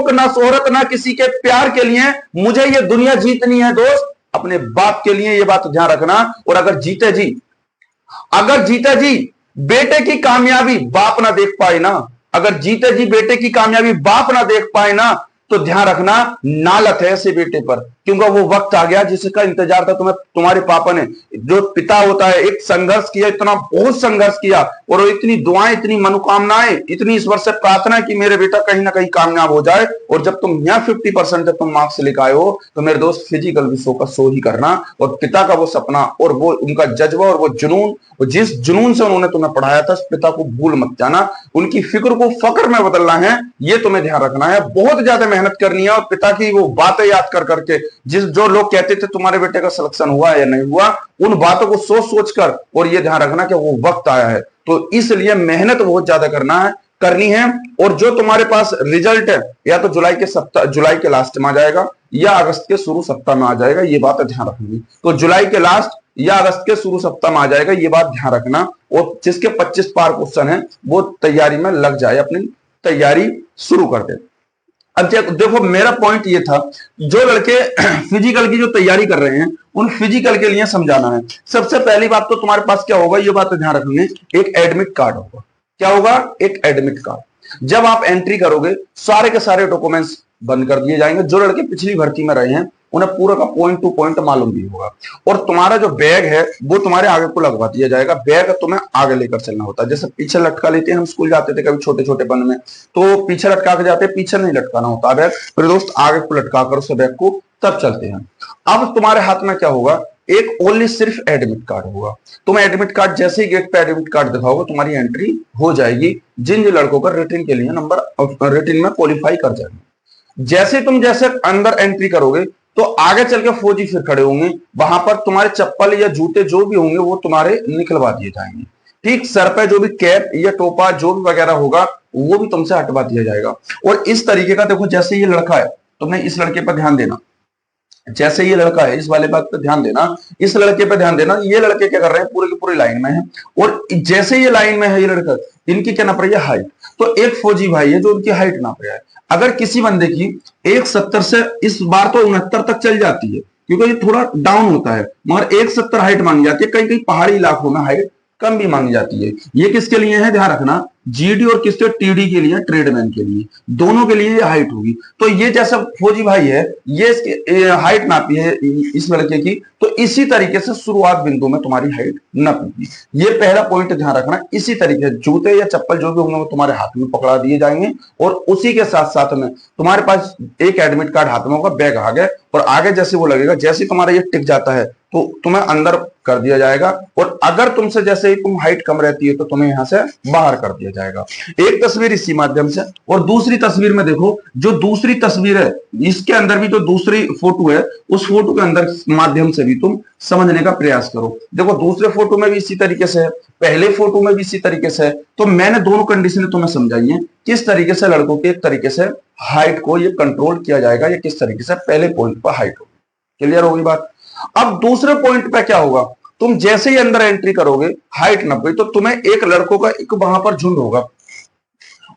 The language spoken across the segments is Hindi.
सुख ना शोहरत ना किसी के प्यार के लिए, मुझे ये दुनिया जीतनी है दोस्त अपने बाप के लिए, ये बात ध्यान रखना। और अगर जीते जी बेटे की कामयाबी बाप ना देख पाए ना, अगर जीते जी बेटे की कामयाबी बाप ना देख पाए ना, तो ध्यान रखना नालत है ऐसे बेटे पर, क्योंकि वो वक्त आ गया जिसका इंतजार था तुम्हें तुम्हारे पापा ने। जो पिता होता है एक संघर्ष किया, इतना बहुत संघर्ष किया, और इतनी दुआएं, इतनी मनोकामनाएं, इतनी ईश्वर से प्रार्थना कि मेरे बेटा कहीं ना कहीं कामयाब हो जाए। और जब तुम यहाँ 50% जब तुम मार्क्स लेकर आए हो, तो मेरे दोस्त फिजिकल भी सो ही करना। और पिता का वो सपना और वो उनका जज्बा और वो जुनून, जिस जुनून से उन्होंने तुम्हें पढ़ाया था, पिता को भूल मत जाना। उनकी फिक्र को फक्र में बदलना है, ये तुम्हें ध्यान रखना है। बहुत ज्यादा मेहनत करनी है, और पिता की वो बातें याद कर करके, जो लोग कहते थे तुम्हारे बेटे का सिलेक्शन हुआ या नहीं हुआ, उन बातों को सोच कर, और ये ध्यान रखना कि वो वक्त आया है। तो इसलिए मेहनत बहुत ज्यादा करनी है। और जो तुम्हारे पास रिजल्ट है, या तो जुलाई के लास्ट में आ जाएगा, या अगस्त के शुरू सप्ताह में आ जाएगा, ये बात ध्यान रखनी। तो जुलाई के लास्ट या अगस्त के शुरू सप्ताह में आ जाएगा, ये बात ध्यान रखना। और जिसके 25 पार क्वेश्चन है, वो तैयारी में लग जाए, अपनी तैयारी शुरू कर दे। अब देखो, मेरा पॉइंट ये था, जो लड़के फिजिकल की जो तैयारी कर रहे हैं, उन फिजिकल के लिए समझाना है। सबसे पहली बात तो तुम्हारे पास क्या होगा, ये बात ध्यान रखनी है, एक एडमिट कार्ड होगा। क्या होगा? एक एडमिट कार्ड। जब आप एंट्री करोगे, सारे के सारे डॉक्यूमेंट्स बंद कर दिए जाएंगे। जो लड़के पिछली भर्ती में रहे हैं, उन्हें पूरा का पॉइंट टू पॉइंट मालूम भी होगा। और तुम्हारा जो बैग है, वो तुम्हारे आगे को लगवा दिया जाएगा। बैग तुम्हें आगे लेकर चलना होता है। जैसे पीछे लटका लेते हैं, हम स्कूल जाते थे कभी छोटे छोटे बन में, तो पीछे लटका के जाते हैं, पीछे नहीं लटकाना होता बैग, फिर दोस्त आगे को लटका कर उस बैग को तब चलते हैं। अब तुम्हारे हाथ में क्या होगा? एक ओनली सिर्फ एडमिट कार्ड होगा। तुम एडमिट कार्ड जैसे ही गेट पे एडमिट कार्ड दिखाओगे, तुम्हारी एंट्री हो जाएगी। जिन लड़कों का रिटन के लिए नंबर रिटन में क्वालिफाई कर जाएंगे, जैसे अंदर एंट्री करोगे, तो आगे चल के फौजी फिर खड़े होंगे। वहां पर तुम्हारे चप्पल या जूते जो भी होंगे, वो तुम्हारे निकलवा दिए जाएंगे। ठीक, सर पे जो भी कैप या टोपा जो भी वगैरह होगा, वो भी तुमसे हटवा दिया जाएगा। और इस तरीके का देखो, जैसे ये लड़का है, तुमने इस लड़के पर ध्यान देना। जैसे ये लड़का है, इस वाले बात पे ध्यान देना, इस लड़के पे ध्यान देना। ये लड़के क्या कर रहे हैं? पूरे की पूरी लाइन में है। और जैसे ये लाइन में है, ये लड़का, इनकी क्या नाप रही है? हाइट। तो एक फौजी भाई है जो उनकी हाइट नाप रहा है। अगर किसी बंदे की 170 से इस बार तो 69 तक चल जाती है, क्योंकि ये थोड़ा डाउन होता है, मगर 170 हाइट मांगी जाती है। कई कई पहाड़ी इलाकों में हाइट कम भी मांगी जाती है। ये किसके लिए है? ध्यान रखना, जीडी और किसके? टीडी के लिए, ट्रेडमैन के लिए, दोनों के लिए ये हाइट होगी। तो ये जैसा फौजी भाई है, ये इसकी हाइट नापी है इस लड़के की, तो इसी तरीके से शुरुआत बिंदु में तुम्हारी हाइट नापी। ये पहला पॉइंट ध्यान रखना। इसी तरीके से जूते या चप्पल जो भी होंगे, वो तुम्हारे हाथ में पकड़ा दिए जाएंगे। और उसी के साथ साथ में तुम्हारे पास एक एडमिट कार्ड हाथ में होगा, बैग आगे, और आगे जैसे वो लगेगा, जैसे तुम्हारा ये टिक जाता है, तो तुम्हें अंदर कर दिया जाएगा। और अगर तुमसे जैसे ही तुम हाइट कम रहती है, तो तुम्हें यहां से बाहर कर दिया जाएगा। एक तस्वीर इसी माध्यम से, और दूसरी तस्वीर में देखो, जो दूसरी तस्वीर है, इसके अंदर भी जो दूसरी फोटो है, उस फोटो के अंदर माध्यम से भी तुम समझने का प्रयास करो। देखो, दूसरे फोटो में भी इसी तरीके से है, पहले फोटो में भी इसी तरीके से है। तो मैंने दोनों कंडीशन तुम्हें समझाई है, किस तरीके से लड़कों के एक तरीके से हाइट को ये कंट्रोल किया जाएगा, या किस तरीके से पहले पॉइंट पर हाइट होगी। क्लियर होगी बात? अब दूसरे पॉइंट पे क्या होगा? तुम जैसे ही अंदर एंट्री करोगे, हाइट 90, तो तुम्हें एक लड़कों का एक वहां पर झुंड होगा।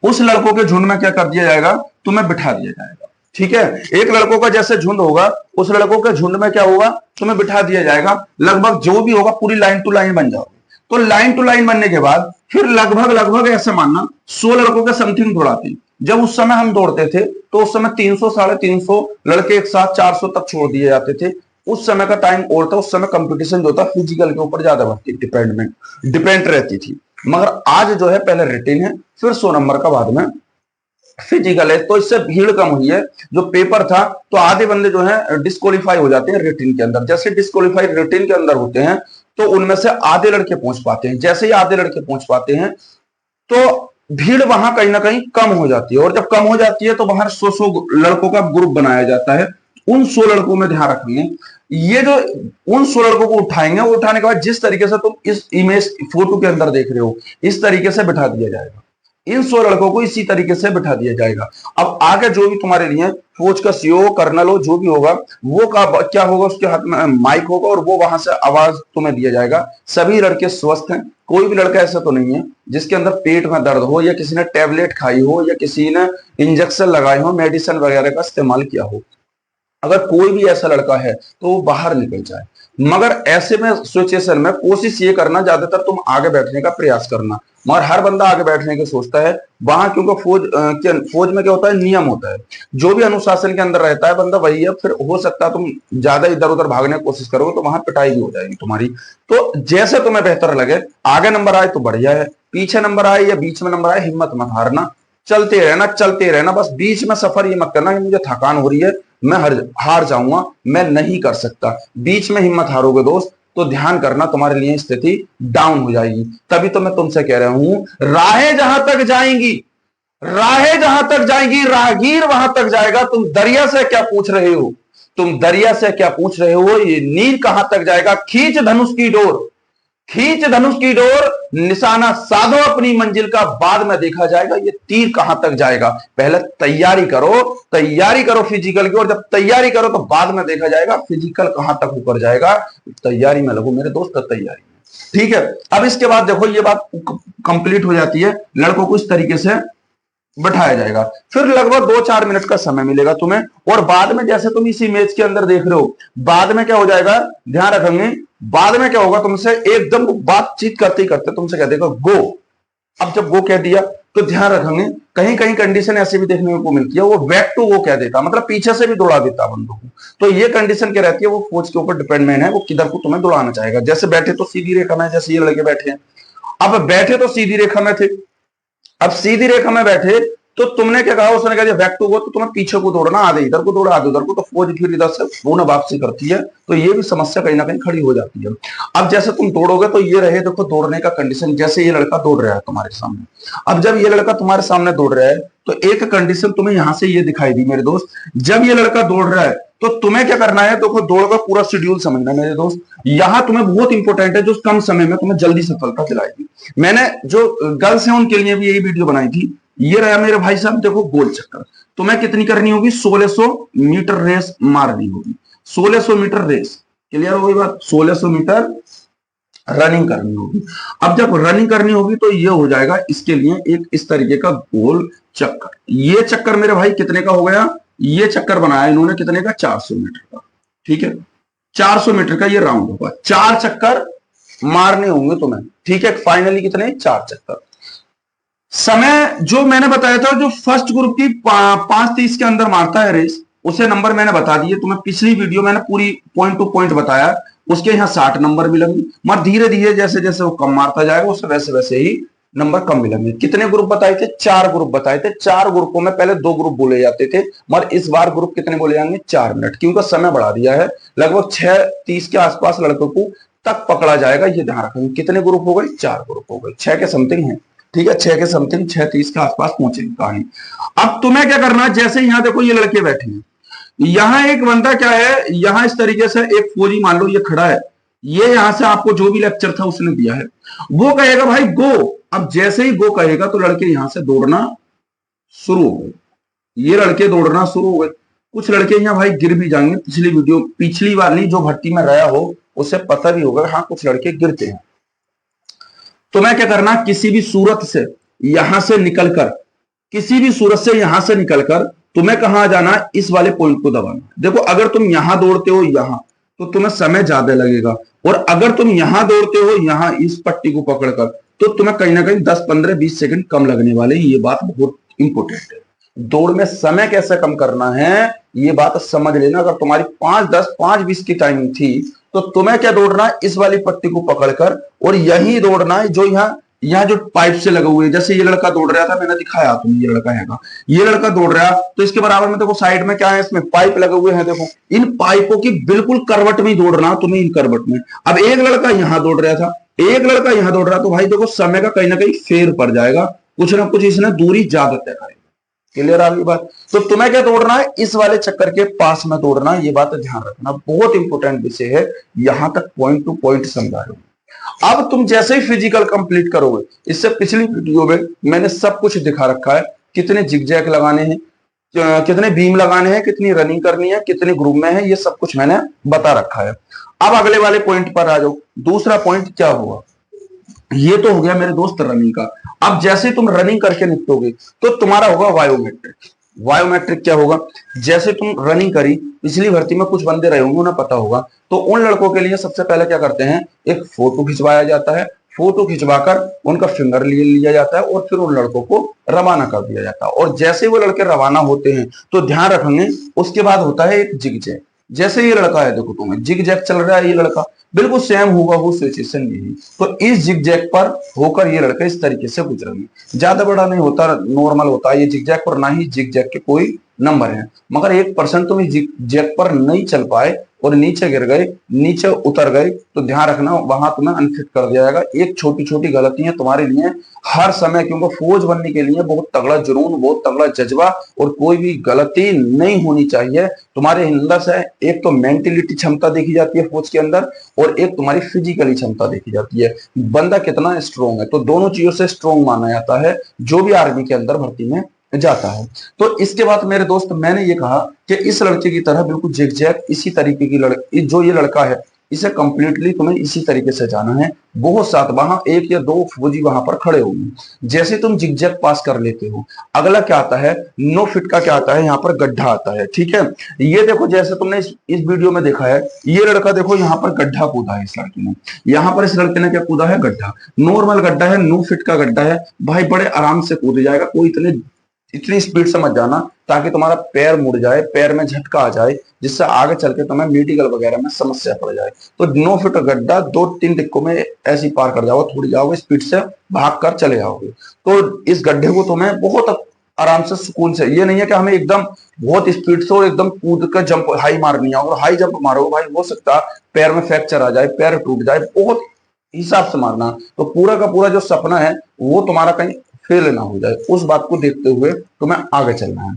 उस लड़कों के झुंड में क्या कर दिया जाएगा? तुम्हें बिठा दिया जाएगा। ठीक है, एक लड़कों का जैसे झुंड होगा, उस लड़कों के झुंड में क्या होगा? तुम्हें बिठा दिया जाएगा। लगभग जो भी होगा, पूरी लाइन टू लाइन बन जाओगे। तो लाइन टू लाइन बनने के बाद फिर लगभग ऐसे मानना 100 लड़कों के समथिंग दौड़ाते हैं। जब उस समय हम दौड़ते थे, तो उस समय 300 350 लड़के एक साथ 400 तक छोड़ दिए जाते थे। उस समय का टाइम और था, उस समय कंपटीशन जो था फिजिकल के ऊपर ज्यादा बढ़ती डिपेंड रहती थी। मगर आज जो है, पहले रिटेन है, फिर 100 नंबर का बाद में फिजिकल है। तो इससे भीड़ कम हुई है। जो पेपर था, तो आधे बंदे जो है डिस्क्वालीफाई हो जाते हैं रिटेन के अंदर। जैसे डिस्क्वालीफाई रिटेन के अंदर होते हैं, तो उनमें से आधे लड़के पहुंच पाते हैं। जैसे ही आधे लड़के पहुंच पाते हैं, तो भीड़ वहां कहीं ना कहीं कम हो जाती है। और जब कम हो जाती है, तो वहां 100 लड़कों का ग्रुप बनाया जाता है। उन 100 लड़कों में ध्यान रखेंगे, ये जो उन 100 लड़कों को उठाएंगे, वो उठाने के बाद जिस तरीके से तुम इस इमेज फोटो के अंदर देख रहे हो, इस तरीके से बिठा दिया जाएगा। इन 100 लड़कों को इसी तरीके से बिठा दिया जाएगा। अब आगे जो भी तुम्हारे लिए फौज का सीओ, कर्नल हो, जो भी होगा, वो का क्या होगा? उसके हाथ में माइक होगा, और वो वहां से आवाज तुम्हें दिया जाएगा। सभी लड़के स्वस्थ हैं, कोई भी लड़का ऐसा तो नहीं है जिसके अंदर पेट में दर्द हो, या किसी ने टेबलेट खाई हो, या किसी ने इंजेक्शन लगाए हो, मेडिसिन वगैरह का इस्तेमाल किया हो। अगर कोई भी ऐसा लड़का है तो वो बाहर निकल जाए। मगर ऐसे में सिचुएशन में कोशिश ये करना, ज्यादातर तुम आगे बैठने का प्रयास करना। मगर हर बंदा आगे बैठने की सोचता है वहां, क्योंकि फौज में क्या होता है, नियम होता है। जो भी अनुशासन के अंदर रहता है बंदा वही है। फिर हो सकता है तुम ज्यादा इधर उधर भागने की कोशिश करोगे तो वहां पिटाई भी हो जाएगी तुम्हारी। तो जैसे तुम्हें बेहतर लगे, आगे नंबर आए तो बढ़िया है, पीछे नंबर आए या बीच में नंबर आए, हिम्मत मत हारना, चलते रहना चलते रहना। बस बीच में सफर ये मत करना कि मुझे थकान हो रही है, मैं हार जाऊंगा, मैं नहीं कर सकता। बीच में हिम्मत हारोगे दोस्त तो ध्यान करना, तुम्हारे लिए स्थिति डाउन हो जाएगी। तभी तो मैं तुमसे कह रहा हूं, राहें जहां तक जाएंगी, राहें जहां तक जाएंगी, राहगीर वहां तक जाएगा। तुम दरिया से क्या पूछ रहे हो, तुम दरिया से क्या पूछ रहे हो, ये नीर कहां तक जाएगा। खींच धनुष की डोर, खींच धनुष की डोर, निशाना साधो अपनी मंजिल का, बाद में देखा जाएगा ये तीर कहां तक जाएगा। पहले तैयारी करो फिजिकल की, और जब तैयारी करो तो बाद में देखा जाएगा फिजिकल कहां तक ऊपर जाएगा। तैयारी में लगो मेरे दोस्त, तैयारी में। ठीक है, अब इसके बाद देखो ये बात कंप्लीट हो जाती है, लड़कों को इस तरीके से बैठाया जाएगा। फिर लगभग 2-4 मिनट का समय मिलेगा तुम्हें, और बाद में जैसे तुम इस इमेज के अंदर देख रहे हो, बाद में क्या हो जाएगा, ध्यान रखेंगे, बाद में क्या होगा, तुमसे एकदम बातचीत करते ही करते तुमसे कह देगा गो। अब जब गो कह दिया तो ध्यान रखेंगे, कहीं कहीं कंडीशन ऐसे भी देखने को मिलती है, वो बैक टू गो कह देता, मतलब पीछे से भी दौड़ा देता बंदों को। तो ये कंडीशन क्या रहती है, वो फौज के ऊपर डिपेंडेंट है, वो किधर को तुम्हें दौड़ाना चाहेगा। जैसे बैठे तो सीधी रेखा में, जैसे ये लड़के बैठे हैं, अब बैठे तो सीधी रेखा में थे, अब सीधी रेखा में बैठे तो तुमने क्या कहा, उसने कहा बैक टू गो, तो तुम्हें पीछे को दौड़ना, आधे इधर को दौड़ा आधे उधर को, तो फौज फिर इधर से पुनः वापसी करती है। तो ये भी समस्या कहीं ना कहीं खड़ी हो जाती है। अब जैसे तुम दौड़ोगे तो ये रहे देखो दौड़ने का कंडीशन, जैसे ये लड़का दौड़ रहा है तुम्हारे सामने। अब जब ये लड़का तुम्हारे सामने दौड़ रहा है तो एक कंडीशन तुम्हें यहां से ये दिखाई दी मेरे दोस्त, जब ये लड़का दौड़ रहा है तो तुम्हें क्या करना है, देखो दौड़ का पूरा शेड्यूल समझना मेरे दोस्त। यहां तुम्हें बहुत इंपॉर्टेंट है, जो कम समय में तुम्हें जल्दी सफलता दिलाएगी। मैंने जो गर्ल्स हैं उनके लिए भी यही वीडियो बनाई थी। ये रहा मेरे भाई साहब, देखो गोल चक्कर तुम्हें कितनी करनी होगी, 1600 मीटर रेस मारनी होगी। 1600 मीटर रेस, क्लियर हो गई बात, 1600 मीटर रनिंग करनी होगी। अब जब रनिंग करनी होगी तो ये हो जाएगा इसके लिए एक इस तरीके का गोल चक्कर। ये चक्कर मेरे भाई कितने का हो गया, ये चक्कर बनाया इन्होंने कितने का, 400 मीटर का। ठीक है, 400 मीटर का ये राउंड होगा, 4 चक्कर मारने होंगे तुम्हें। ठीक है, फाइनली कितने, 4 चक्कर। समय जो मैंने बताया था, जो फर्स्ट ग्रुप की 5:30 के अंदर मारता है रेस, उसे नंबर मैंने बता दिए तुम्हें। पिछली वीडियो मैंने पूरी पॉइंट टू पॉइंट बताया, उसके यहाँ 60 नंबर मिलेंगे। मगर धीरे धीरे जैसे जैसे वो कम मारता जाएगा उससे वैसे वैसे ही नंबर कम मिलेंगे। कितने ग्रुप बताए थे, 4 ग्रुप बताए थे। 4 ग्रुपों में पहले 2 ग्रुप बोले जाते थे, मगर इस बार ग्रुप कितने बोले जाएंगे, 4 मिनट, क्योंकि समय बढ़ा दिया है। लगभग 6:30 के आसपास लड़कों को तक पकड़ा जाएगा, ये ध्यान रखेंगे। कितने ग्रुप हो गए, 4 ग्रुप हो गए, 6 के समथिंग है। ठीक है, 6 के समथिंग, 6:30 के आसपास पहुंचेगी कहानी। अब तुम्हें क्या करना है, जैसे यहां देखो ये लड़के बैठे हैं, यहां एक बंदा क्या है, यहां इस तरीके से एक फौजी मान लो ये खड़ा है, ये यहां से आपको जो भी लेक्चर था उसने दिया है, वो कहेगा भाई गो। अब जैसे ही गो कहेगा तो लड़के यहां से दौड़ना शुरू हो गए, ये लड़के दौड़ना शुरू हो गए। कुछ लड़के यहाँ भाई गिर भी जाएंगे, पिछली वाली जो भर्ती में रहा हो उसे पता भी होगा, हाँ कुछ लड़के गिरते हैं। तो मैं क्या करना, किसी भी सूरत से यहां से निकलकर, किसी भी सूरत से यहां से निकलकर तुम्हें कहां जाना, इस वाले पॉइंट को दबाना। देखो अगर तुम यहां दौड़ते हो यहां, तो तुम्हें समय ज्यादा लगेगा, और अगर तुम यहां दौड़ते हो यहां इस पट्टी को पकड़कर, तो तुम्हें कहीं ना कहीं 10, 15, 20 सेकंड कम लगने वाले। ये बात बहुत इंपॉर्टेंट है। दौड़ में समय कैसे कम करना है ये बात समझ लेना। अगर तुम्हारी 5, 10, 5, 20 की टाइमिंग थी तो तुम्हें क्या दौड़ना है, इस वाली पट्टी को पकड़कर, और यही दौड़ना है जो यहाँ जो पाइप से लगे हुए। जैसे ये लड़का दौड़ रहा था, मैंने दिखाया तुम्हें, ये लड़का हैगा, ये लड़का दौड़ रहा, तो इसके बराबर में देखो साइड में क्या है, इसमें पाइप लगे हुए हैं। देखो इन पाइपों की बिल्कुल करवट में दौड़ना तुम्हें, इन करवट में। अब एक लड़का यहां दौड़ रहा था, एक लड़का यहां दौड़ रहा, तो भाई देखो समय का कहीं ना कहीं फेर पड़ जाएगा, कुछ ना कुछ इसने दूरी ज्यादा तय करेगा। क्लियर आ गई बात। तो तुम्हें क्या दौड़ना है, इस वाले चक्कर के पास में दौड़ना, ये बात ध्यान रखना, बहुत इंपॉर्टेंट विषय है। यहां तक पॉइंट टू पॉइंट समझा रहे हो। अब तुम जैसे ही फिजिकल कंप्लीट करोगे, इससे पिछली वीडियो में मैंने सब कुछ दिखा रखा है, कितने जिगजैग लगाने हैं, कितने बीम लगाने हैं, कितनी रनिंग करनी है, कितने ग्रुप में है, ये सब कुछ मैंने बता रखा है। अब अगले वाले पॉइंट पर आ जाओ। दूसरा पॉइंट क्या हुआ, ये तो हो गया मेरे दोस्त रनिंग का। अब जैसे तुम रनिंग करके निपटोगे तो तुम्हारा होगा बायोमेट्रिक। बायोमेट्रिक क्या होगा? जैसे तुम रनिंग करी, पिछली भर्ती में कुछ बंदे रहे होंगे, उन्हें पता होगा, तो उन लड़कों के लिए सबसे पहले क्या करते हैं, एक फोटो खिंचवाया जाता है। फोटो खिंचवाकर उनका फिंगर ले लिया जाता है और फिर उन लड़कों को रवाना कर दिया जाता है। और जैसे वो लड़के रवाना होते हैं तो ध्यान रखेंगे, उसके बाद होता है एक जिग जैग। जैसे ये लड़का है, देखो तुम्हें जिग जैग चल रहा है, ये लड़का बिल्कुल सेम होगा वो सिचुएशन यही। तो इस जिग जैग पर होकर ये लड़के इस तरीके से गुजरेंगे। ज्यादा बड़ा नहीं होता, नॉर्मल होता है ये जिग जैग, और ना ही जिग जैग के कोई नंबर है। मगर 1% तुम जिग जैग पर नहीं चल पाए और नीचे गिर गए, नीचे उतर गए, तो ध्यान रखना वहां तुम्हें अनफिट कर दिया जाएगा। एक छोटी छोटी गलतियां तुम्हारे लिए हर समय, क्योंकि फौज बनने के लिए बहुत तगड़ा जुनून, बहुत तगड़ा जज्बा, और कोई भी गलती नहीं होनी चाहिए तुम्हारे अंदर से। एक तो मेंटेलिटी क्षमता देखी जाती है फौज के अंदर, और एक तुम्हारी फिजिकली क्षमता देखी जाती है, बंदा कितना स्ट्रोंग है। तो दोनों चीजों से स्ट्रोंग माना जाता है जो भी आर्मी के अंदर भर्ती में जाता है। तो इसके बाद मेरे दोस्त मैंने ये कहा कि इस लड़के की तरह बिल्कुल जिग जैग इसी तरीके की जो ये लड़का है, इसे कंप्लीटली तुम्हें इसी तरीके से जाना है। बहुत साथ वहां एक या दो फौजी वहां पर खड़े होंगे। जैसे तुम जिग जैग पास कर लेते हो, अगला क्या आता है, नो फिट का क्या आता है, यहाँ पर गड्ढा आता है। ठीक है, ये देखो जैसे तुमने इस वीडियो में देखा है, ये लड़का देखो यहाँ पर गड्ढा कूदा है इस लड़के ने, यहाँ पर इस लड़के ने क्या कूदा है, गड्ढा। नॉर्मल गड्ढा है, नो फिट का गड्ढा है, भाई बड़े आराम से कूद जाएगा, कोई इतनी स्पीड से मत जाना ताकि तुम्हारा पैर मुड़ जाए, पैर में झटका आ जाए, जिससे आगे चल के तुम्हें मेडिकल वगैरह में समस्या पड़ जाए। तो 9 फीट गड्ढा 2-3 टिक्कों में ऐसी पार कर जाओगे, थोड़ी जाओगे स्पीड से, भाग कर चले जाओगे। तो इस गड्ढे को तुम्हें बहुत आराम से, सुकून से, ये नहीं है कि हमें एकदम बहुत स्पीड से और एकदम कूद कर जंप हाई मारनी है। अगर हाई जंप मारो भाई, हो सकता है पैर में फ्रैक्चर आ जाए, पैर टूट जाए। बहुत हिसाब से मारना, तो पूरा का पूरा जो सपना है वो तुम्हारा कहीं फेल ना हो जाए, उस बात को देखते हुए तुम्हें आगे चलना है।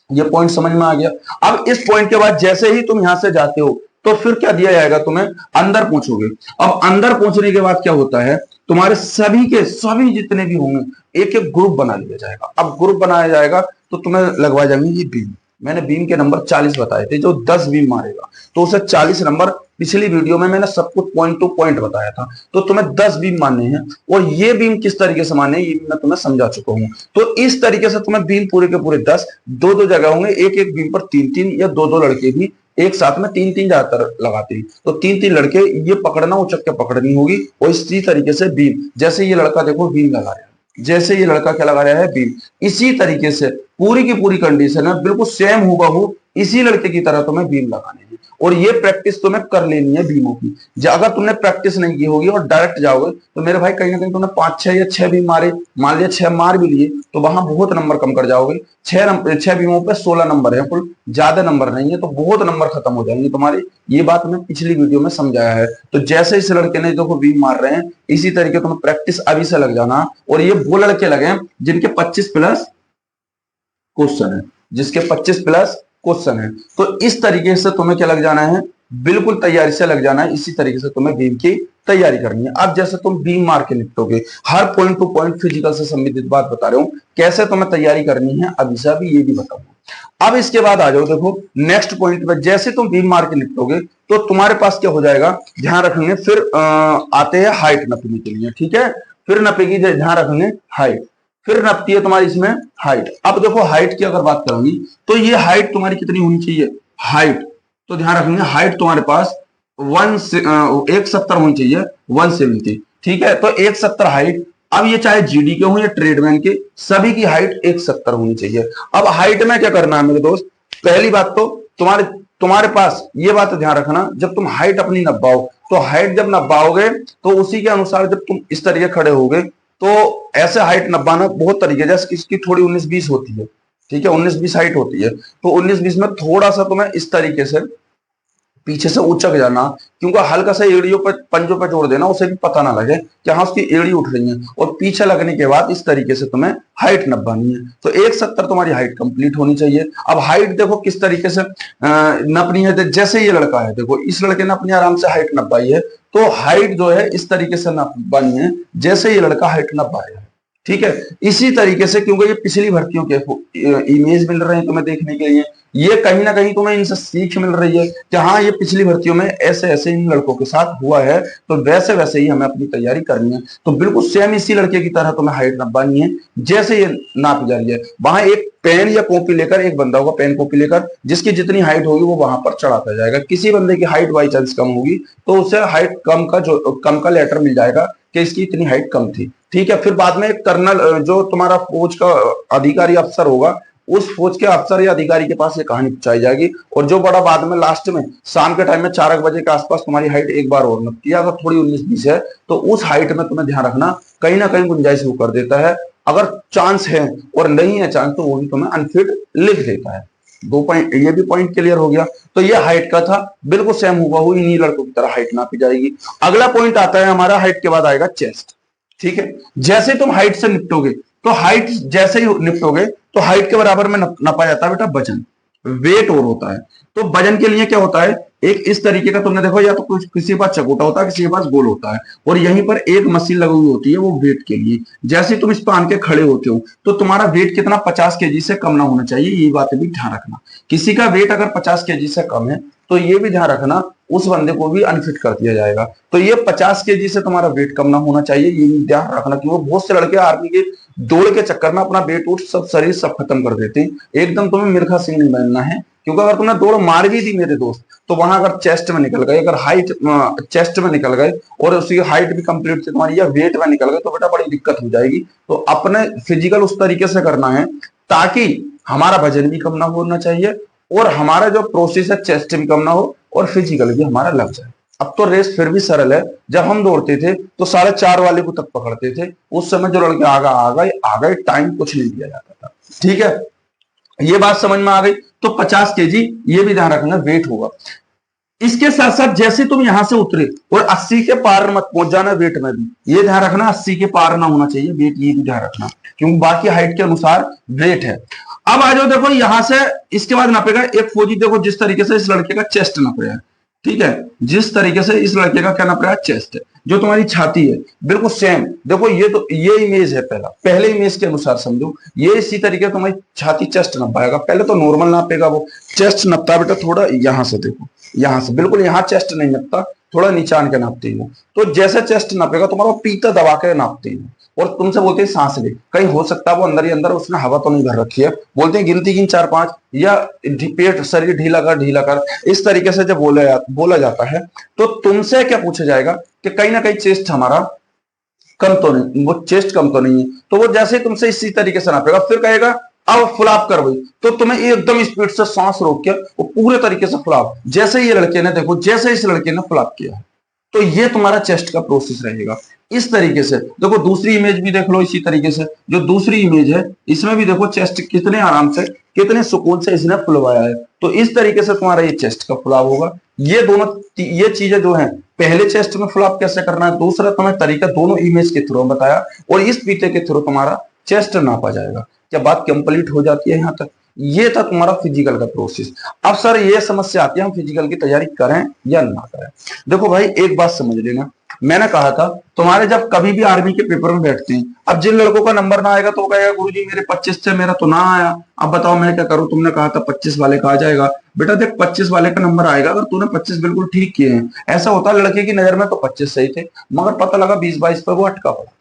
ये पॉइंट समझ में आ गया। अब इस पॉइंट के बाद जैसे ही तुम यहां से जाते हो तो फिर क्या दिया जाएगा, तुम्हें अंदर पहुंचोगे। अब अंदर पहुंचने के बाद क्या होता है, तुम्हारे सभी के सभी जितने भी होंगे एक एक ग्रुप बना लिया जाएगा। अब ग्रुप बनाया जाएगा तो तुम्हें लगवाए जाएंगे ये बीम। मैंने बीम के नंबर 40 बताए थे, जो 10 बीम मारेगा तो उसे 40 नंबर, पिछली वीडियो में मैंने सब कुछ पॉइंट टू पॉइंट बताया था। तो तुम्हें 10 बीम मानने हैं, और ये बीम किस तरीके से मानने हैं ये मैं तुम्हें समझा चुका हूं। तो इस तरीके से तुम्हें बीम पूरे के पूरे 10, 2-2 जगह होंगे, एक एक बीम पर 3-3 या 2-2 लड़के भी एक साथ में 3-3 ज्यादातर लगाते हैं। तो 3-3 लड़के ये पकड़ना, उचक के पकड़नी होगी। और इसी तरीके से बीम, जैसे ये लड़का देखो बीम लगा रहा है, जैसे ये लड़का क्या लगा रहा है, बीम, इसी तरीके से पूरी की पूरी कंडीशन है बिल्कुल सेम हूबहू इसी लड़के की तरह तुम्हें बीम लगाने हैं। और ये प्रैक्टिस तुम्हें कर लेनी है बीमों की। अगर तुमने प्रैक्टिस नहीं की होगी और डायरेक्ट जाओगे तो मेरे भाई कहीं ना कहीं तुमने 5-6 या 6 बीम मारे, मान लिया 6 मार भी लिए, तो वहां बहुत नंबर कम कर जाओगे। 6 बीमों पे 16 नंबर है, कुल ज्यादा नंबर नहीं है, तो बहुत नंबर खत्म हो जाएंगे तुम्हारे। ये बात मैं पिछली वीडियो में समझाया है। तो जैसे इस लड़के ने देखो बीम मार रहे हैं, इसी तरीके तुम्हें प्रैक्टिस अभी से लग जाना। और ये वो लड़के लगे जिनके 25+ क्वेश्चन है, जिसके 25+ क्वेश्चन है। तो इस तरीके से तुम्हें क्या लग जाना है, बिल्कुल तैयारी से लग जाना है। इसी तरीके से तुम्हें बीम की तैयारी करनी है। अब जैसे तुम बीम मार के निपटोगे, हर पॉइंट टू पॉइंट फिजिकल से संबंधित बात बता रहे हूं, कैसे तुम्हें तैयारी करनी है अभी से अभी ये भी बताऊंगा। अब इसके बाद आ जाओ, देखो नेक्स्ट पॉइंट पे, जैसे तुम बीम मार के निपटोगे तो तुम्हारे पास क्या हो जाएगा, ध्यान रखेंगे। फिर आते हैं हाइट नपने के लिए। ठीक है, फिर नपेगी, ध्यान रखेंगे हाइट, फिर नपती है तुम्हारी इसमें हाइट। अब देखो हाइट की अगर बात करूंगी तो ये हाइट तुम्हारी कितनी होनी चाहिए, हाइट, तो ध्यान रखेंगे हाइट तुम्हारे पास 170 होनी चाहिए, 170। ठीक है, तो 170 हाइट। अब ये चाहे जीडी के हो या ट्रेडमैन के, सभी की हाइट 170 होनी चाहिए। अब हाइट में क्या करना है मेरे दोस्त, पहली बात तो तुम्हारे पास ये बात ध्यान रखना, जब तुम हाइट अपनी नपाओ तो हाइट जब नपाओगे तो उसी के अनुसार जब तुम इस तरीके खड़े होगे तो ऐसे हाइट नपाना बहुत तरीके, जैसे किसकी थोड़ी 19-20 होती है। ठीक है, 19-20 हाइट होती है, तो 19-20 में थोड़ा सा तुम्हें इस तरीके से पीछे से उचक जाना, क्योंकि हल्का सा एड़ियों पर पंजों पर जोड़ देना, उसे भी पता ना लगे कि हाँ उसकी एड़ी उठ रही है। और पीछे लगने के बाद इस तरीके से तुम्हें हाइट नपानी है। तो 170 तुम्हारी हाइट कंप्लीट होनी चाहिए। अब हाइट देखो किस तरीके से नपनी है, जैसे ये लड़का है, देखो इस लड़के ने अपनी आराम से हाइट नपाई है, तो हाइट जो है इस तरीके से नपानी है जैसे ये लड़का हाइट नपाया है। ठीक है। इसी तरीके से क्योंकि ये पिछली भर्तियों के इमेज मिल रहे हैं तुम्हें देखने के लिए, ये कहीं ना कहीं तुम्हें इनसे सीख मिल रही है कि हाँ ये पिछली भर्तियों में ऐसे ऐसे इन लड़कों के साथ हुआ है, तो वैसे वैसे ही हमें अपनी तैयारी करनी है। तो बिल्कुल सेम इसी लड़के की तरह तुम्हें हाइट नापनी है जैसे ये नापी जा रही है। वहां एक पेन या कॉपी लेकर, एक बंदा होगा पेन कॉपी लेकर, जिसकी जितनी हाइट होगी वो वहां पर चढ़ाता जाएगा। किसी बंदे की हाइट बाई चांस कम होगी तो उसे हाइट कम का लेटर मिल जाएगा कि इसकी इतनी हाइट कम थी। ठीक है। फिर बाद में कर्नल जो तुम्हारा फौज का अधिकारी अफसर होगा, उस फौज के अफसर या अधिकारी के पास ये कहानी पहुंचाई जाएगी, और जो बड़ा बाद में लास्ट में शाम के टाइम में 4 बजे के आसपास तुम्हारी हाइट एक बार और नपती है। अगर थोड़ी 19-20 है तो उस हाइट में तुम्हें ध्यान रखना कहीं ना कहीं गुंजाइश वो कर देता है। अगर चांस है और नहीं है चांस तो वो भी तुम्हें अनफिट लिख देता है। 2 पॉइंट, ये भी पॉइंट क्लियर हो गया। तो ये हाइट का था, बिल्कुल सेम हुआ हुई इन्हीं लड़कों की तरह हाइट नापी जाएगी। अगला पॉइंट आता है हमारा, हाइट के बाद आएगा चेस्ट। ठीक है। जैसे तुम हाइट से निपटोगे तो हाइट जैसे ही निपटोगे तो हाइट के बराबर में नापा जाता है बेटा वजन, वेट और होता है। तो वजन के लिए क्या होता है, एक इस तरीके का तुमने देखो, या तो कुछ किसी के पास चकोटा होता है, किसी के पास गोल होता है, और यहीं पर एक मशीन लगी हुई होती है वो वेट के लिए। जैसे तुम इस पर आन के खड़े होते हो तो तुम्हारा वेट कितना 50 केजी से कम ना होना चाहिए, ये बात भी ध्यान रखना। किसी का वेट अगर 50 केजी से कम है तो ये भी ध्यान रखना उस बंदे को भी अनफिट कर दिया जाएगा। तो ये 50 केजी से तुम्हारा वेट कम ना होना चाहिए, ये भी ध्यान रखना। कि वो बहुत से लड़के आर्मी के दौड़ के चक्कर में अपना वेट उठ सब शरीर सब खत्म कर देते हैं। एकदम तुम्हें मिल्खा सिंह नहीं बनना है, क्योंकि अगर तुमने दौड़ मार भी दी मेरे दोस्त तो वहां अगर चेस्ट में निकल गए, अगर हाइट चेस्ट में निकल गए और उसकी हाइट भी कंप्लीट थी तुम्हारी या वेट में निकल गए तो बेटा बड़ी दिक्कत हो जाएगी। तो अपने फिजिकल उस तरीके से करना है ताकि हमारा वजन भी कम ना होना चाहिए और हमारा जो प्रोसेस है चेस्ट भी कम ना हो और फिजिकल भी हमारा लग जाए। अब तो रेस फिर भी सरल है। जब हम दौड़ते थे तो 4.5 वाले को तक पकड़ते थे, उस समय जो लड़के आ गए टाइम कुछ नहीं दिया जाता था। ठीक है, ये बात समझ में आ गई। तो 50 केजी ये भी ध्यान रखना वेट होगा। इसके साथ साथ जैसे तुम यहां से उतरे और 80 के पार मत पहुंच जाना वेट में भी, ये ध्यान रखना 80 के पार ना होना चाहिए वेट, ये भी ध्यान रखना, क्योंकि बाकी हाइट के अनुसार वेट है। अब आ जाओ, देखो यहां से इसके बाद नापेगा एक फौजी, देखो जिस तरीके से इस लड़के का चेस्ट नाप रहा है। ठीक है, जिस तरीके से इस लड़के का क्या नाप रहा है, चेस्ट है। जो तुम्हारी छाती है बिल्कुल सेम, देखो ये इमेज है पहले इमेज के अनुसार समझो, ये इसी तरीके से तुम्हारी छाती चेस्ट नापेगा। पहले तो नॉर्मल नापेगा, वो चेस्ट नापता बेटा थोड़ा यहां से, देखो यहां से बिल्कुल यहां चेस्ट नहीं नापता, थोड़ा नीचान के नापते हो। तो जैसे चेस्ट नापेगा तुम्हारा पीता दबा के नापते हो और तुमसे बोलते हैं सांस ले, कहीं हो सकता है वो अंदर ही अंदर उसने हवा तो नहीं भर रखी है, बोलते हैं गिनती गिन 4-5 या पेट शरीर ढीला कर, इस तरीके से जब बोला जाता है तो तुमसे क्या पूछा जाएगा कि कहीं ना कहीं चेस्ट हमारा कम तो नहीं, वो चेस्ट कम तो नहीं है। तो वो जैसे तुमसे इसी तरीके से नापेगा, फिर कहेगा अब फुलाप कर भाई, तो तुम्हें एकदम स्पीड से सांस रोक के वो पूरे तरीके से फुलाप, जैसे ये लड़के ने देखो, जैसे इस लड़के ने फुलाप किया है तो ये तुम्हारा चेस्ट का प्रोसेस रहेगा। इस तरीके से देखो दूसरी इमेज भी देख लो, इसी तरीके से जो दूसरी इमेज है इसमें भी देखो चेस्ट कितने आराम से कितने सुकून से इसने फुलवाया है। तो इस तरीके से तुम्हारा ये चेस्ट का फुलाव होगा। ये दोनों ये चीजें जो है, पहले चेस्ट में फुलाव कैसे करना है, दूसरा तुम्हें तरीका दोनों इमेज के थ्रू बताया और इस पीते के थ्रू तुम्हारा चेस्ट नापा जाएगा। क्या बात कंप्लीट हो जाती है यहाँ तक? ये था तुम्हारा फिजिकल का प्रोसेस। अब सर ये समस्या आती है हम फिजिकल की तैयारी करें या ना करें। देखो भाई एक बात समझ लेना, मैंने कहा था तुम्हारे जब कभी भी आर्मी के पेपर में बैठते हैं, अब जिन लड़कों का नंबर ना आएगा तो वो कहेगा गुरुजी मेरे 25 थे, मेरा तो ना आया, अब बताओ मैं क्या करूं, तुमने कहा था 25 वाले का आ जाएगा। बेटा देख 25 वाले का नंबर आएगा अगर तूने 25 बिल्कुल ठीक किए हैं। ऐसा होता है लड़के की नजर में तो 25 सही थे मगर पता लगा 20-22 पर वो अटका पड़ा,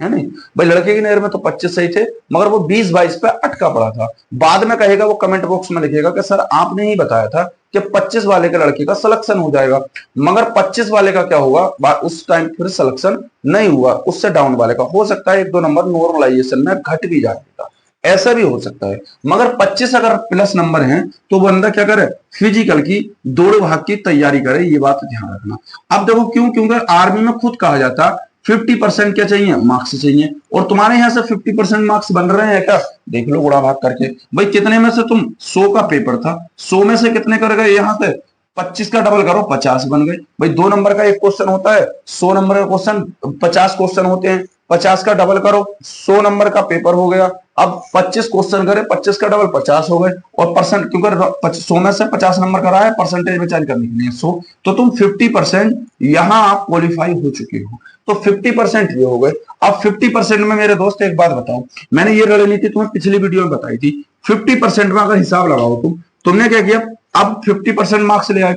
है नहीं भाई। लड़के की नजर में तो 25 सही थे मगर वो 20-22 पे अटका पड़ा था। बाद में कहेगा वो कमेंट बॉक्स में लिखेगा कि सर आपने ही बताया था कि 25 वाले के लड़के का सिलेक्शन हो जाएगा, मगर 25 वाले का क्या होगा, उस टाइम फिर सिलेक्शन नहीं हुआ, उससे डाउन वाले का हो सकता है 1-2 नंबर नॉर्मलाइजेशन में घट भी जाएगा, ऐसा भी हो सकता है। मगर 25 अगर प्लस नंबर हैं तो बंदा क्या करे, फिजिकल की दौड़ भाग की तैयारी करे, ये बात ध्यान रखना। अब देखो क्यों, क्योंकि आर्मी में खुद कहा जाता 50% क्या चाहिए, मार्क्स चाहिए, और तुम्हारे यहाँ से 50% मार्क्स बन रहे हैं क्या, देख लो गुणा भाग करके। भाई कितने में से तुम 100 का पेपर था, 100 में से कितने कर गए, यहाँ से 25 का डबल करो 50 बन गए। भाई 2 नंबर का एक क्वेश्चन होता है, 100 नंबर का क्वेश्चन 50 क्वेश्चन होते हैं, 50 का डबल करो, 100 नंबर का पेपर हो गया। अब 25 क्वेश्चन करे, 25 का डबल 50 हो गए, और परसेंट क्योंकि 100 में से 50 नंबर करा है, परसेंटेज में चेंज करने के लिए 100, तो तुम 50% यहां आप क्वालिफाई हो चुके हो। तो 50% ये हो गए। अब 50% में मेरे दोस्त एक बात बताओ, मैंने ये रणनीति तुम्हें पिछली वीडियो में बताई थी। 50% में अगर हिसाब लगाओ तुमने क्या किया, अब 50% मार्क्स ले आए,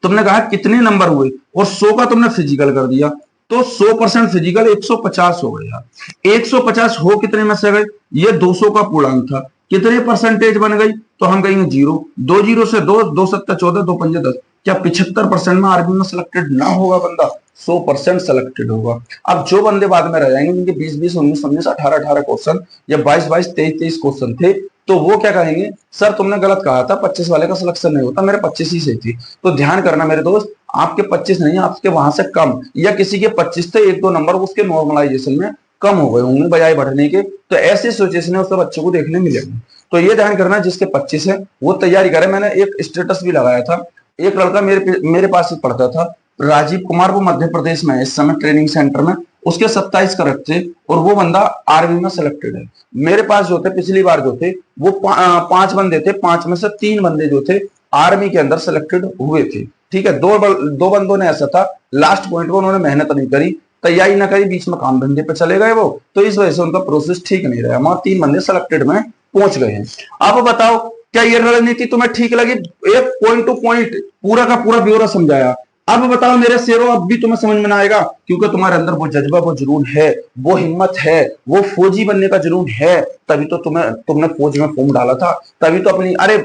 तुमने कहा कितने नंबर हुए, और 100 का तुमने फिजिकल कर दिया, तो 100% फिजिकल 150 हो गए यार। 150 हो कितने में से गए, ये 200 का पूर्णांक था, कितने परसेंटेज बन गई, तो हम कहेंगे 0, 2 0 से 2, 2 7 14, 2 5 10, क्या 75% में आर्मी में सिलेक्टेड ना होगा बंदा, 100% सिलेक्टेड होगा। अब जो बंदे बाद में रह जाएंगे, उनके 20 20 19 19 18 18 क्वेश्चन या 22 22 23 23 क्वेश्चन थे, तो वो क्या कहेंगे, सर तुमने गलत कहा था, 25 वाले का सिलेक्शन नहीं होता, मेरे 25 ही सही थी। तो ध्यान करना मेरे दोस्त, आपके 25 नहीं, आपके वहां से कम, या किसी के 25 थे, 1 2 नंबर उसके नॉर्मलाइजेशन में कम हो गए होंगे बजाय बढ़ने के, तो ऐसी सिचुएशन है उस बच्चों को देखने मिलेगा। तो ये ध्यान करना, जिसके 25 है वो तैयारी करे। मैंने एक स्टेटस भी लगाया था, एक लड़का मेरे पास ही पढ़ता था, राजीव कुमार, वो मध्य प्रदेश में है इस समय ट्रेनिंग सेंटर में, उसके 27 करेक्ट थे, और वो बंदा आर्मी में सिलेक्टेड है। मेरे पास जो थे पिछली बार जो थे वो 5 बंदे थे, 5 में से 3 बंदे जो थे आर्मी के अंदर सिलेक्टेड हुए थे। ठीक है, दो बंदों ने ऐसा था, लास्ट पॉइंट पर उन्होंने मेहनत नहीं करी, तैयारी ना करी, बीच में काम धंधे पे चले गए वो, तो इस वजह से उनका प्रोसेस ठीक नहीं रहा, मगर 3 बंदे सिलेक्टेड में पहुंच गए हैं। अब बताओ क्या ये रणनीति तुम्हें ठीक लगी, एक पॉइंट टू पॉइंट पूरा का पूरा ब्यौरा समझाया। अब बताओ मेरे शेरों, अब भी तुम्हें समझ में ना आएगा, क्योंकि तुम्हारे अंदर वो जज्बा, वो जुनून है, वो हिम्मत है, वो फौजी बनने का जुनून है, तभी तो तुमने फौज में फॉर्म डाला था, तभी तो अपनी, अरे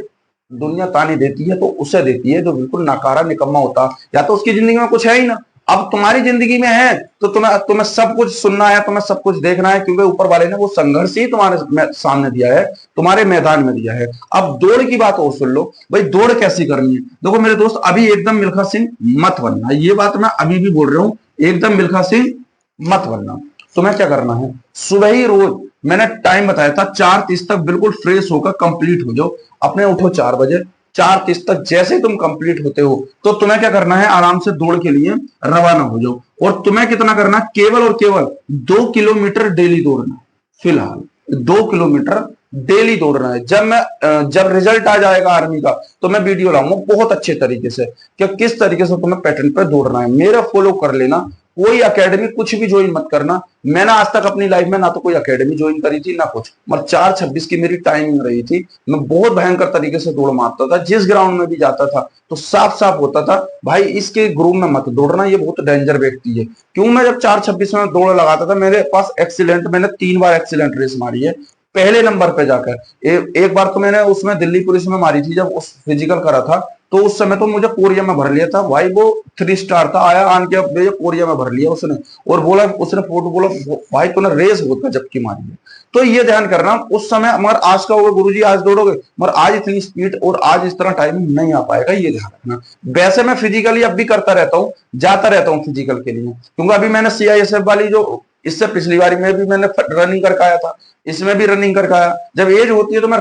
दुनिया ताने देती है तो उसे देती है जो बिल्कुल नाकारा निकम्मा होता, या तो उसकी जिंदगी में कुछ है ही ना। अब तुम्हारी जिंदगी में है तो तुम्हें सब कुछ सुनना है, तुम्हें सब कुछ देखना है, क्योंकि ऊपर वाले ने वो संघर्ष ही तुम्हारे सामने दिया है, तुम्हारे मैदान में दिया है। अब दौड़ की बात और सुन लो भाई, दौड़ कैसी करनी है। देखो मेरे दोस्त, अभी एकदम मिल्खा सिंह मत बनना, ये बात मैं अभी भी बोल रहा हूं, एकदम मिल्खा सिंह मत बनना। तुम्हें क्या करना है, सुबह ही रोज मैंने टाइम बताया था 4:30 तक बिल्कुल फ्रेश होकर कंप्लीट हो जाओ, अपने उठो 4 बजे, 4:30 तक जैसे तुम कंप्लीट होते हो तो तुम्हें क्या करना है, आराम से दौड़ के लिए रवाना हो जाओ। और तुम्हें कितना करना, केवल और केवल 2 किलोमीटर डेली दौड़ना, फिलहाल 2 किलोमीटर डेली दौड़ना है। जब रिजल्ट आ जाएगा आर्मी का तो मैं वीडियो लाऊंगा बहुत अच्छे तरीके से कि किस तरीके से तुम्हें पैटर्न पर दौड़ना है, मेरा फॉलो कर लेना। कोई एकेडमी कुछ भी ज्वाइन मत करना, मैंने आज तक अपनी लाइफ में ना तो कोई एकेडमी ज्वाइन करी थी ना कुछ, मगर 4:26 की मेरी टाइमिंग रही थी। मैं बहुत भयंकर तरीके से दौड़ मारता था, जिस ग्राउंड में भी जाता था तो साफ साफ होता था भाई इसके ग्रुप में मत दौड़ना, ये बहुत डेंजर व्यक्ति है। क्यों, मैं जब 4:26 में दौड़ लगाता था, मेरे पास एक्सीलेंट, मैंने 3 बार एक्सीलेंट रेस मारी है पहले नंबर पे जाकर। एक बार तो मैंने उसमें दिल्ली पुलिस में मारी थी, जब उस फिजिकल करा था, तो उस समय तो मुझे कोरिया में भर लिया था भाई, वो 3 स्टार था, आया आन के मुझे कोरिया में भर लिया उसने, और बोला, उसने फोटो बोला भाई तूने रेस होता जबकि मारी है। तो ये ध्यान करना उस समय, मगर आज का होगा गुरुजी आज दौड़ोगे, मगर आज इतनी स्पीड और आज इस तरह टाइमिंग नहीं आ पाएगा, ये ध्यान रखना। वैसे मैं फिजिकली अब भी करता रहता हूँ, जाता रहता हूँ फिजिकल के लिए, क्योंकि अभी मैंने CISF वाली जो इससे पिछली बारी में भी मैंने रनिंग करके आया था, इसमें भी रनिंग करके आया। जब एज होती है तो मैं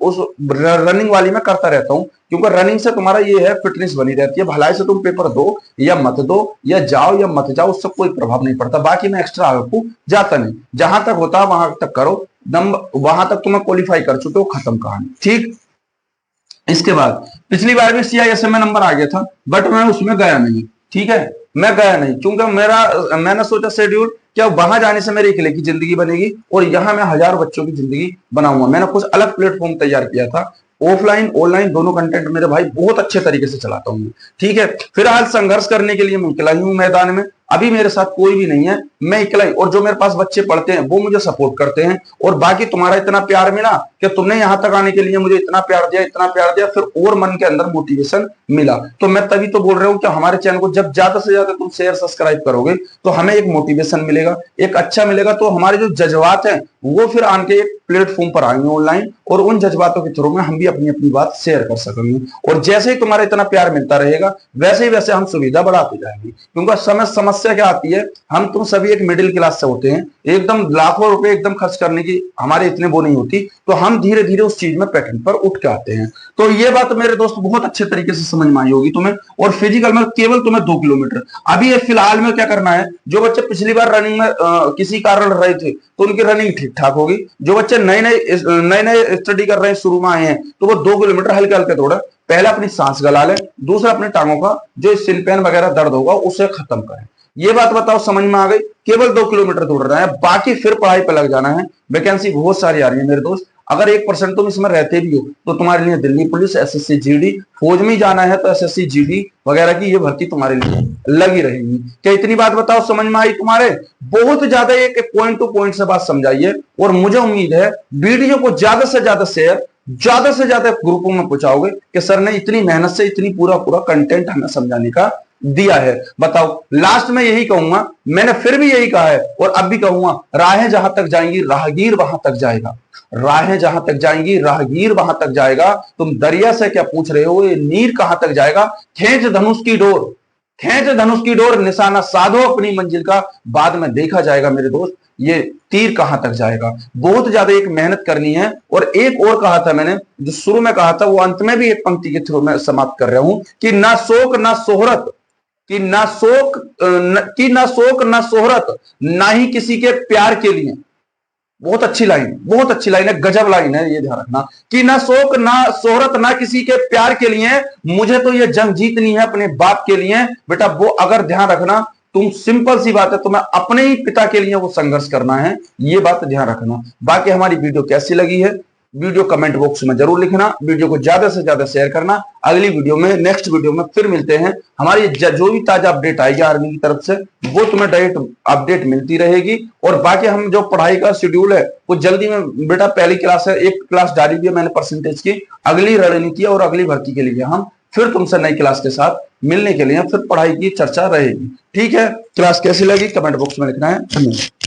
उस रनिंग वाली में करता रहता हूँ, क्योंकि रनिंग से तुम्हारा ये है फिटनेस बनी रहती है। भलाई से तुम पेपर दो या मत दो, या जाओ या मत जाओ, उससे कोई प्रभाव नहीं पड़ता। बाकी मैं एक्स्ट्रा आगे जाता नहीं, जहां तक होता वहां तक करो, वहां तक तुम्हें क्वालिफाई कर चुके हो, खत्म कहानी। ठीक, इसके बाद पिछली बार भी CISF में नंबर आ गया था, बट मैं उसमें गया नहीं। ठीक है, मैं गया नहीं क्योंकि मैंने सोचा शेड्यूल क्या वहां जाने से मेरे अकेले की जिंदगी बनेगी और यहाँ मैं हजारों बच्चों की जिंदगी बनाऊंगा। मैंने कुछ अलग प्लेटफॉर्म तैयार किया था, ऑफलाइन ऑनलाइन दोनों कंटेंट मेरे भाई बहुत अच्छे तरीके से चलाता हूँ। ठीक है, फिलहाल संघर्ष करने के लिए मैं अकेला ही हूँ मैदान में, अभी मेरे साथ कोई भी नहीं है, मैं अकेला ही, और जो मेरे पास बच्चे पढ़ते हैं वो मुझे सपोर्ट करते हैं। और बाकी तुम्हारा इतना प्यार मिला कि तुमने यहां तक आने के लिए मुझे इतना प्यार दिया, फिर और मन के अंदर मोटिवेशन मिला। तो मैं तभी तो बोल रहा हूँ कि हमारे चैनल को जब ज्यादा से ज्यादा तुम शेयर सब्सक्राइब करोगे तो हमें एक मोटिवेशन मिलेगा, एक अच्छा मिलेगा, तो हमारे जो जज्बात हैं वो फिर आके एक प्लेटफॉर्म पर आएंगे ऑनलाइन, और उन जज्बातों के थ्रू में हम भी अपनी अपनी बात शेयर कर सकेंगे। और जैसे ही तुम्हारा इतना प्यार मिलता रहेगा वैसे ही हम सुविधा बढ़ाते जाएंगे, क्योंकि समझ समस्या क्या आती है, हम तुम सभी एक मिडिल क्लास से होते हैं, एकदम लाखों रुपए एकदम खर्च करने की हमारे इतने वो नहीं होती, तो हम धीरे धीरे उस चीज में पैटर्न पर उठ के आते हैं। तो ये बात मेरे दोस्त बहुत अच्छे तरीके से समझ में आई होगी तुम्हें। और फिजिकल में केवल तुम्हें 2 किलोमीटर, अभी ये फिलहाल में क्या करना है, जो बच्चे पिछली बार रनिंग में किसी कारण रहे थे तो उनकी रनिंग ठीक ठाक होगी। जो बच्चे नए नए स्टडी कर रहे हैं, शुरू में आए हैं, तो वो 2 किलोमीटर हल्के हल्के दौड़े। पहला अपनी सांस गला ले, दूसरा अपने टांगों का जो सिन पेन वगैरह दर्द होगा उसे खत्म करें। ये बात बताओ समझ में आ गई। केवल 2 किलोमीटर दौड़ रहा है, बाकी फिर पढ़ाई पर लग जाना है। वैकेंसी बहुत सारी आ रही है मेरे दोस्त, अगर 1% तुम इसमें रहते भी हो तो तुम्हारे लिए दिल्ली पुलिस, एसएससी जीडी, फौज में जाना है तो एसएससी जीडी वगैरह की ये भर्ती तुम्हारे लिए लगी रहेगी। क्या इतनी बात बताओ समझ में आई तुम्हारे? बहुत ज्यादा एक पॉइंट टू पॉइंट से बात समझाइए, और मुझे उम्मीद है वीडियो को ज्यादा से ज्यादा शेयर, ज्यादा से ज्यादा ग्रुपों में पहुंचाओगे कि सर ने इतनी मेहनत से इतनी पूरा कंटेंट हमें समझाने का दिया है। बताओ, लास्ट में यही कहूंगा, मैंने फिर भी यही कहा है और अब भी कहूंगा, राहें जहां तक जाएंगी राहगीर वहां तक जाएगा। राहें जहां तक जाएंगी राहगीर वहां तक जाएगा। तुम दरिया से क्या पूछ रहे हो, ये नीर कहां तक जाएगा? खींच धनुष की डोर, खींच धनुष की डोर, निशाना साधो अपनी मंजिल का, बाद में देखा जाएगा मेरे दोस्त ये तीर कहां तक जाएगा। बहुत ज्यादा एक मेहनत करनी है। और एक और कहा था मैंने, जो शुरू में कहा था वो अंत में भी एक पंक्ति के थ्रू मैं समाप्त कर रहा हूं कि ना शोक ना सोहरत, कि ना शोक ना सोहरत, ना ही किसी के प्यार के लिए। बहुत अच्छी लाइन, बहुत अच्छी लाइन है, गजब लाइन है, ये ध्यान रखना कि ना शोक ना सोहरत, ना किसी के प्यार के लिए, मुझे तो ये जंग जीतनी है अपने बाप के लिए। बेटा वो अगर ध्यान रखना, तुम सिंपल सी बात है, तुम्हें अपने ही पिता के लिए वो संघर्ष करना है, ये बात ध्यान रखना। बाकी हमारी वीडियो कैसी लगी है, वीडियो कमेंट बॉक्स में जरूर लिखना, वीडियो को ज्यादा से ज्यादा शेयर करना। अगली वीडियो में, नेक्स्ट वीडियो में फिर मिलते हैं। हमारी जो भी ताजा अपडेट आएगी आर्मी की तरफ से वो तुम्हें डायरेक्ट अपडेट मिलती रहेगी। और बाकी हम जो पढ़ाई का शेड्यूल है वो जल्दी में, बेटा पहली क्लास है, एक क्लास डाली हुई है मैंने परसेंटेज की, अगली रणनीति और अगली भर्ती के लिए हम फिर तुमसे नई क्लास के साथ मिलने के लिए फिर पढ़ाई की चर्चा रहेगी। ठीक है, क्लास कैसी लगी कमेंट बॉक्स में लिखना है। धन्यवाद।